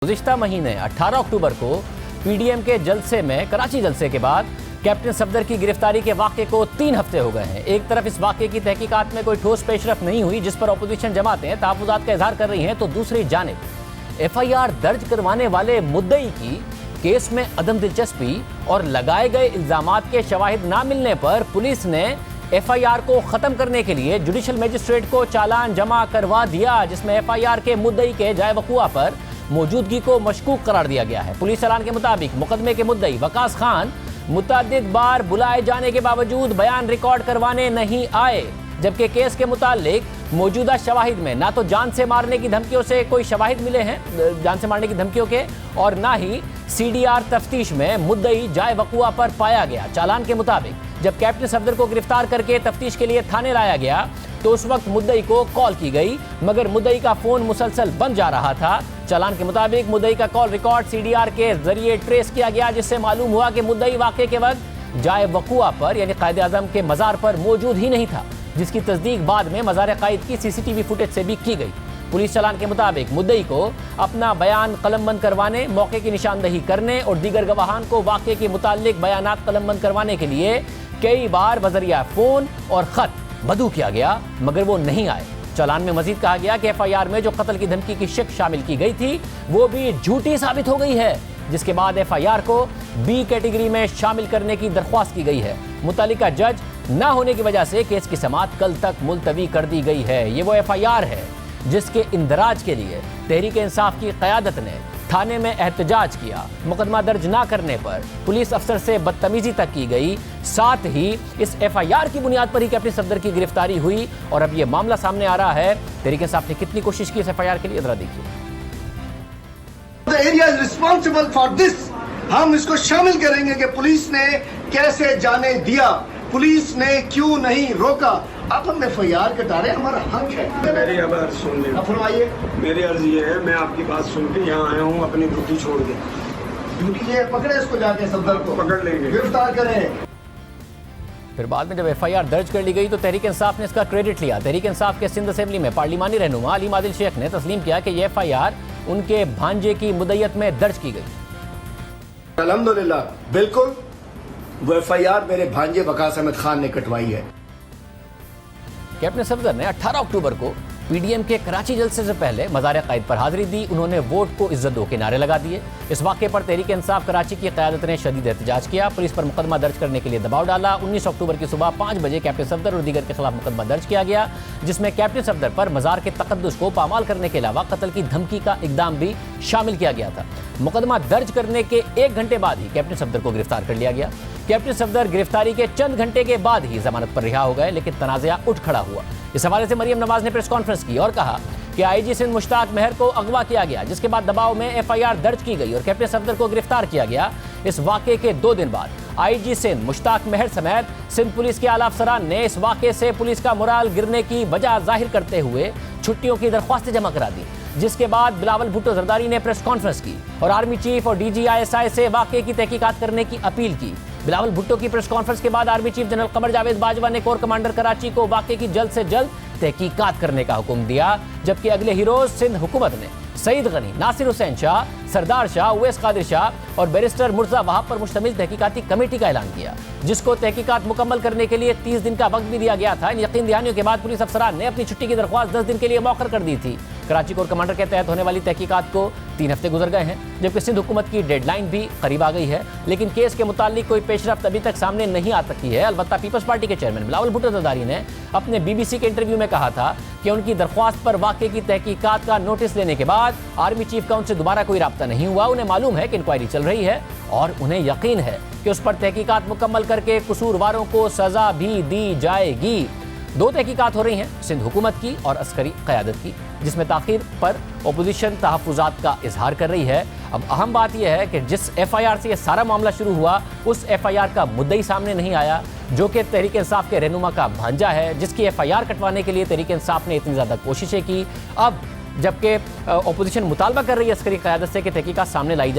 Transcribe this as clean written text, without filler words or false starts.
गुज़िश्ता महीने 18 अक्टूबर को पीडीएम के जलसे में कराची जलसे के बाद कैप्टन सफदर की गिरफ्तारी के वाक़े को 3 हफ्ते हो गए हैं। एक तरफ इस वाक़े की तहकीकात में कोई ठोस पेशरफ नहीं हुई जिस पर अपोजिशन जमातें तहफ़्फ़ुज़ात का इजहार कर रही हैं, तो दूसरी जानिब एफआईआर दर्ज करवाने वाले मुद्दई की केस में अदम दिलचस्पी और लगाए गए इल्ज़ामात के शवाहिद ना मिलने पर पुलिस ने एफआईआर को ख़त्म करने के लिए जुडिशल मजिस्ट्रेट को चालान जमा करवा दिया, जिसमें एफआईआर के मुद्दई के जाए वक़ुआ पर मौजूदगी को मशकूक करार दिया गया है। पुलिस चालान के मुताबिक मुकदमे के मुद्दई वकास खान मुतअद्दिद बार बुलाए जाने के बावजूद बयान रिकॉर्ड करवाने नहीं आए, जबकि केस के मुतालिक मौजूदा शवाहिद में ना तो जान से मारने की धमकियों से कोई शवाहिद मिले हैं, जान से मारने की धमकियों के, और ना ही सीडीआर तफ्तीश में मुद्दई जाए वक़ुआ पर पाया गया। चालान के मुताबिक जब कैप्टन सफदर को गिरफ्तार करके तफ्तीश के लिए थाने लाया गया तो उस वक्त मुद्दई को कॉल की गई, मगर मुद्दई का फोन मुसलसल बंद जा रहा था। चालान के मुताबिक मुद्दई का कॉल रिकॉर्ड सीडीआर के जरिए ट्रेस किया गया, जिससे मालूम हुआ कि मुद्दई वाक़े के वक्त जाए वक़ुआ पर यानी कायदे आज़म के मज़ार पर मौजूद ही नहीं था, जिसकी तस्दीक बाद में मज़ार कायद की सीसीटीवी फुटेज से भी की गई। पुलिस चालान के मुताबिक मुद्दई को अपना बयान कलमबंद करवाने, मौके की निशानदही करने और दीगर गवाहान को वाक़े के मुताल्लिक बयानात कलमबंद करवाने के लिए कई बार बज़रिया फ़ोन और ख़त मदऊ किया गया, मगर वो नहीं आए। चालान में मजीद कहा गया कि एफआईआर में जो कत्ल की धमकी की शिक शामिल की गई थी वो भी झूठी साबित हो गई है, जिसके बाद एफआईआर को बी कैटेगरी में शामिल करने की दरख्वास्त की गई है। मुतल्लिका जज न होने की वजह से केस की समाअत कल तक मुलतवी कर दी गई है। ये वो एफआईआर है जिसके इंदराज के लिए तहरीक इंसाफ की क़यादत ने थाने में एहतजाज किया। मुकदमा दर्ज ना करने पर पुलिस अफसर से बदतमीजी तक की गई, साथ ही इस एफआईआर की बुनियाद पर ही कैप्टन सफदर की गिरफ्तारी हुई और अब ये मामला सामने आ रहा है। तहरीक इंसाफ ने कितनी कोशिश की इस एफआईआर के लिए, जरा देखिए। The area is responsible for this। हम इसको शामिल करेंगे कि पुलिस ने कैसे जाने दिया, पुलिस ने क्यों नहीं रोका। अब हम एफआईआर कटा रहे हैं, हमारा हक है। मेरी अब अर्ज सुन ली। फरमाइए। मेरी अर्ज ये है, मैं आपकी बात सुन के यहाँ आया हूँ अपनी ड्यूटी छोड़ के। ड्यूटी ये पकड़े इसको, जाके सफदर को पकड़ लेंगे, गिरफ्तार करें। फिर बाद में जब एफआईआर दर्ज कर ली गई तो तहरीक इंसाफ ने इसका क्रेडिट लिया। तहरीक इंसाफ के सिंध असेंबली में पार्लिमानी रहनुमा अली मादिल शेख ने तस्लीम किया कि यह एफआईआर उनके भांजे की मुद्दयत में दर्ज की गई। अल्हम्दुलिल्लाह, बिल्कुल वो एफआईआर मेरे भांजे वकास अहमद खान ने कटवाई है। कैप्टन सफदर ने 18 अक्टूबर को पीडीएम के कराची जलसे से पहले मज़ार कायद पर हाजिरी दी। उन्होंने वोट को इज्जत दो के नारे लगा दिए। इस वाक़े पर तहरीक इंसाफ कराची की क़यादत ने शदीद एहतजाज किया, पुलिस पर मुकदमा दर्ज करने के लिए दबाव डाला। 19 अक्टूबर की सुबह 5 बजे कैप्टन सफदर और दीगर के खिलाफ मुकदमा दर्ज किया गया, जिसमें कैप्टन सफदर पर मज़ार के तक़द्दुस को पामाल करने के अलावा कत्ल की धमकी का इक़दाम भी शामिल किया गया था। मुकदमा दर्ज करने के 1 घंटे बाद ही कैप्टन सफदर को गिरफ्तार कर लिया गया। कैप्टन सफदर गिरफ्तारी के चंद घंटे के बाद ही जमानत पर रिहा हो गए, लेकिन तनाज़ा उठ खड़ा हुआ। इस हवाले से मरियम नवाज ने प्रेस कॉन्फ्रेंस की और कहा कि आईजी सिंध मुश्ताक मेहर को अगवा किया गया, जिसके बाद दबाव में एफआईआर दर्ज की गई और कैप्टन सफदर को गिरफ्तार किया गया। इस वाक़े के 2 दिन बाद आईजी सिंध मुश्ताक मेहर समेत सिंध पुलिस के आला अफसरान ने इस वाक़े से पुलिस का मोराल गिरने की वजह जाहिर करते हुए छुट्टियों की दरख्वास्तें जमा करा दी, जिसके बाद बिलावल भुट्टो जरदारी ने प्रेस कॉन्फ्रेंस की और आर्मी चीफ और DGISI से वाक़े की तहकीकात करने की अपील की। बिलावल भुट्टो की प्रेस कॉन्फ्रेंस के बाद army chief general Qamar Javed Bajwa ने कोर कमांडर कराची को वाक़े की जल्द से जल्द तहकीकात करने का हुक्म दिया, जबकि अगले ही रोज सिंध हुकूमत ने सईद गनी, नासिर हुसैन शाह, सरदार शाह, उवैस कादिर शाह और बैरिस्टर मुर्जा वहाब पर मुश्तमिल तहकीकाती कमेटी का ऐलान किया, जिसको तहकीकात मुकम्मल करने के लिए 30 दिन का वक्त भी दिया गया था। इन यकीन दहानियों के बाद पुलिस अफसरान ने अपनी छुट्टी की दरख्वास्त 10 दिन के लिए मौखर कर दी थी। कराची कोर कमांडर के तहत होने वाली तहकीकात को 3 हफ्ते गुजर गए हैं, जबकि सिंध हुकूमत की डेडलाइन भी करीब आ गई है, लेकिन केस के मुताल्लिक कोई पेशरफ्त अभी तक सामने नहीं आ सकी है। अलबत्ता पीपल्स पार्टी के चेयरमैन बिलावल भुट्टो जरदारी ने अपने BBC के इंटरव्यू में कहा था कि उनकी दरख्वास्त पर वाक़े की तहकीकात का नोटिस लेने के बाद आर्मी चीफ का उनसे दोबारा कोई राब्ता नहीं हुआ। उन्हें मालूम है कि इंक्वायरी चल रही है और उन्हें यकीन है कि उस पर तहकीकात मुकम्मल करके कसूरवारों को सजा भी दी जाएगी। 2 तहकीकात हो रही हैं, सिंध हुकूमत की और अस्करी क़यादत की, जिसमें ताख़ीर पर अपोजिशन तहफ़्फ़ुज़ात का इजहार कर रही है। अब अहम बात यह है कि जिस एफआईआर से यह सारा मामला शुरू हुआ उस एफआईआर का मुद्दई सामने नहीं आया, जो कि तहरीक इंसाफ के रहनुमा का भांजा है, जिसकी एफआईआर कटवाने के लिए तहरीक इंसाफ ने इतनी ज़्यादा कोशिशें की। अब जबकि अपोजिशन मुतालबा कर रही है अस्करी क़यादत से कि तहकीकात सामने लाई जाए।